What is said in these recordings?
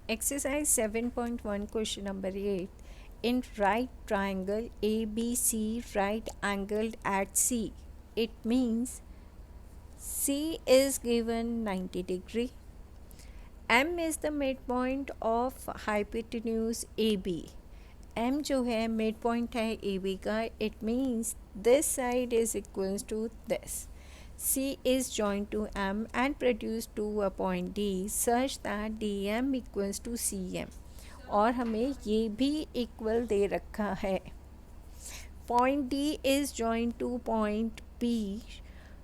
Exercise 7.1 question number 8. In right triangle ABC right angled at C, it means C is given 90 degree. M is the midpoint of hypotenuse AB. M जो है midpoint है AB का. It means this side is equals to this. C is joined to M and produce to a point D such that DM equals to CM. और हमें ये भी equal दे रखा है. Point D is joined to point B.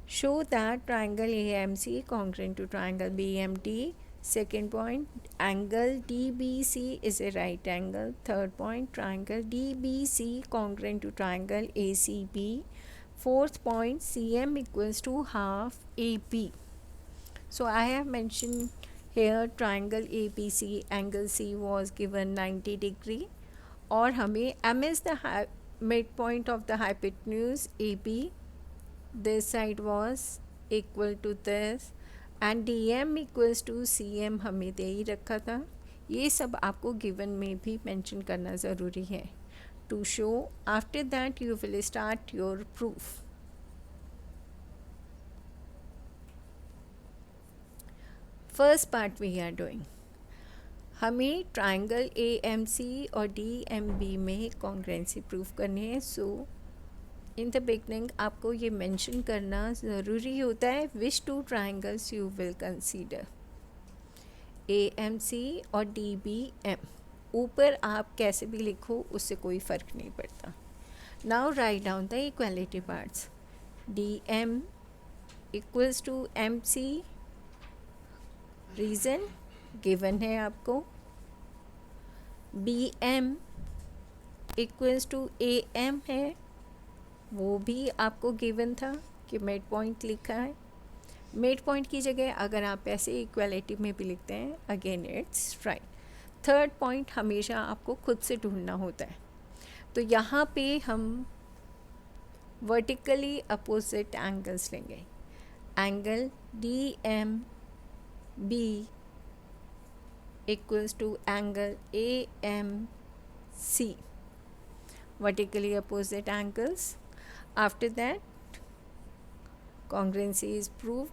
Show that triangle AMC congruent to triangle BMD. Second point, angle DBC is a right angle. Third point, triangle DBC congruent to triangle ACB. Fourth point, CM equals to half AP. So I have mentioned here triangle ABC, angle C was given 90 degree. और हमें M is the midpoint of the hypotenuse AB. This side was equal to this and DM equals to CM हमें दे ही रखा था. ये सब आपको given में भी मेंशन करना ज़रूरी है. To show, after that you will start your proof. First part we are doing. हमें ट्राइंगल AMC और DMB में कॉन्ग्रेंसी प्रूफ करनी है. सो इन द बिगनिंग आपको ये मेंशन करना ज़रूरी होता है which two triangles you will consider. AMC और DBM ऊपर आप कैसे भी लिखो उससे कोई फ़र्क नहीं पड़ता. Now write down the equality parts. DM equals to MC. Reason given है आपको. BM इक्वल्स टू AM है, वो भी आपको गिवन था कि मिड पॉइंट लिखा है. मिड पॉइंट की जगह अगर आप ऐसे इक्वालिटी में भी लिखते हैं again it's right. Third point हमेशा आपको खुद से ढूंढना होता है. तो यहाँ पे हम वर्टिकली अपोजिट एंगल्स लेंगे. Angle DMB equals to angle AMC, vertically opposite angles. After that, congruency is proved.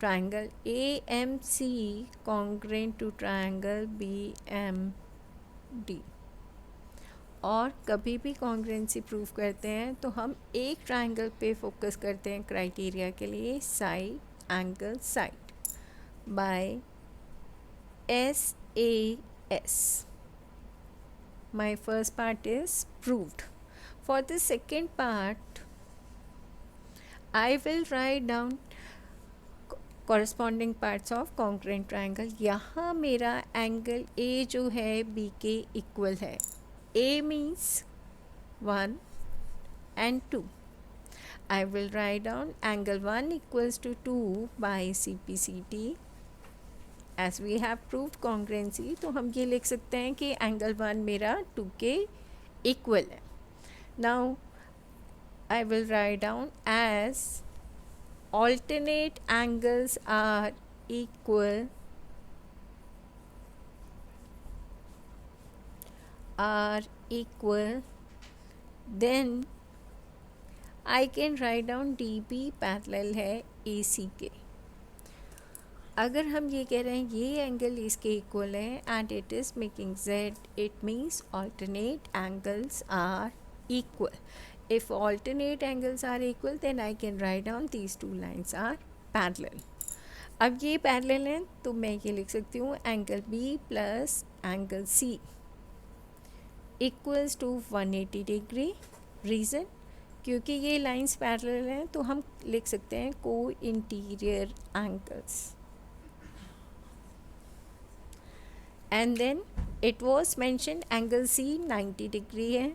Triangle AMC congruent to triangle BMD. और कभी भी कॉन्ग्रेंसी प्रूव करते हैं तो हम एक ट्राइंगल पे फोकस करते हैं क्राइटेरिया के लिए, side angle side, by SAS. My first part is proved. For the second part, I will write down corresponding parts of congruent triangle. यहाँ मेरा एंगल A जो है B के इक्वल है. A means 1 and 2. I will write down angle 1 equals to 2 by CPCT. As we have proved congruency, तो हम ये लिख सकते हैं कि एंगल 1 मेरा 2 के इक्वल है. Now I will write down as alternate angles are equal then I can write down DB parallel है AC के. अगर हम ये कह रहे हैं ये एंगल इसके इक्वल है and it is making Z, it means alternate angles are equal. If alternate angles are equal then I can write down these two lines are parallel. अब ये पैरेलल हैं तो मैं ये लिख सकती हूँ angle B plus angle C equals to 180 डिग्री. रीज़न, क्योंकि ये लाइंस पैरेलल हैं तो हम लिख सकते हैं को interior angles. And then it was mention angle C 90 degree है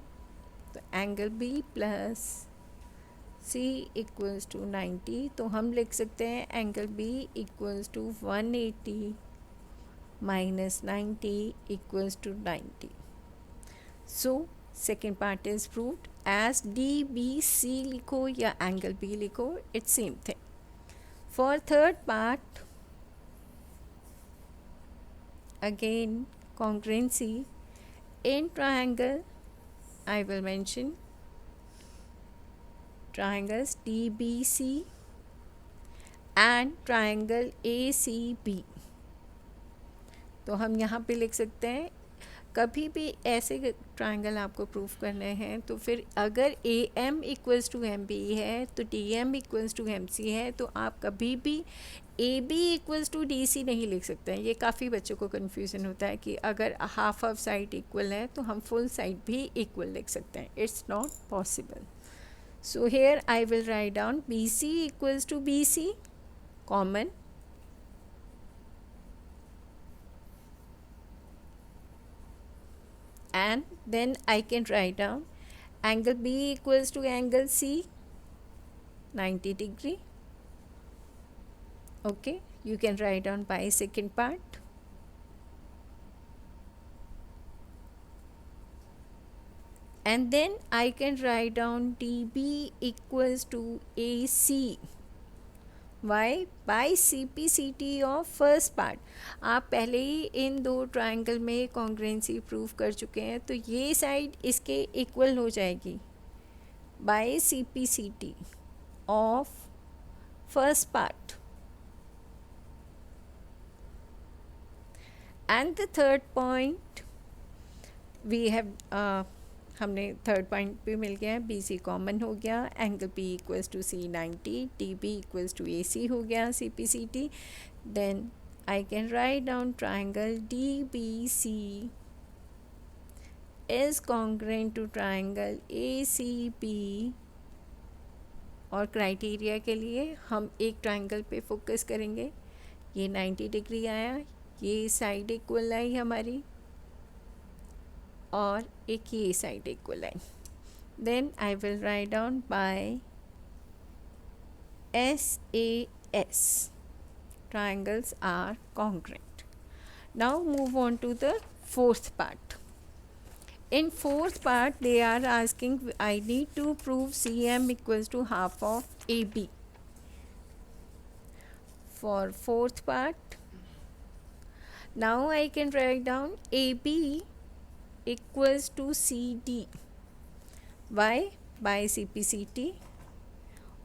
तो angle B plus C equals to 90. तो हम लिख सकते हैं angle B equals to 180 minus 90 equals to 90. So second part is proved. As DBC लिखो या एंगल B लिखो, it's same thing. For third part again congruency in triangle. I will mention triangles DBC and triangle ACB. तो हम यहाँ पे लिख सकते हैं, कभी भी ऐसे ट्रायंगल आपको प्रूफ करने हैं तो फिर अगर A M equals to M B है तो D M equals to M C है, तो आप कभी भी A B equals to D C नहीं लिख सकते हैं. ये काफ़ी बच्चों को कन्फ्यूज़न होता है कि अगर हाफ ऑफ साइड इक्वल है तो हम फुल साइड भी इक्वल लिख सकते हैं. It's not possible. So here I will write down B C equals to B C common, and then I can write down angle B equals to angle C 90 degree. Okay, you can write down by second part. And then I can write down DB equals to AC. Why? By CPCT of first part. आप पहले ही इन दो triangle में congruency prove कर चुके हैं, तो ये side इसके इक्वल हो जाएगी bye CPCT of first part. And the third point we have हमने थर्ड पॉइंट भी मिल गया है, बी सी कॉमन हो गया, angle B equals to C 90, D B equals to A C हो गया C P C T. Then I can write down triangle D B C is congruent to triangle A C B. और criteria के लिए हम एक triangle पे focus करेंगे. ये 90 डिग्री आया, ये साइड इक्वल आई हमारी, और एक ये side equal I. Then I will write down by SAS triangles are congruent. Now move on to the fourth part. In fourth part they are asking I need to prove CM equals to half of AB. For fourth part, now I can write down AB equals to CD. Why? By CPCT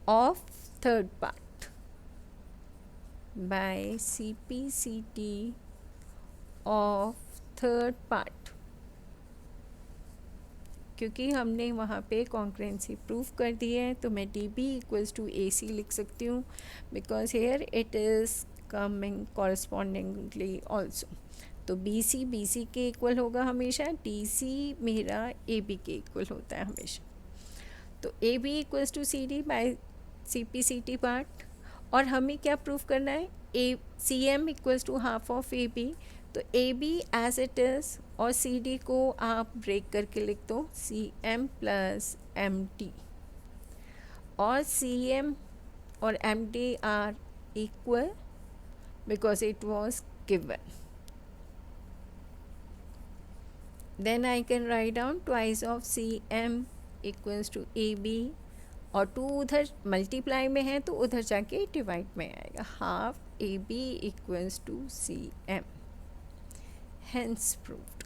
of third part. By CPCT of third part. क्योंकि हमने वहाँ पे congruency proof कर दी है, तो मैं D B equals to A C लिख सकती हूँ, because here it is coming correspondingly also. तो बी सी के इक्वल होगा हमेशा, डी सी मेरा ए बी के इक्वल होता है हमेशा. तो A B equals to C D by C P C T part. और हमें क्या प्रूफ करना है, A C M equals to half of A B. तो A B as it is और सी डी को आप ब्रेक करके लिख दो C M plus M D. और सी एम और M D are equal because it was given. Then I can write down twice of CM equals to AB, और 2 उधर मल्टीप्लाई में है तो उधर जाके डिवाइड में आएगा. Half AB equals to CM. Hence proved.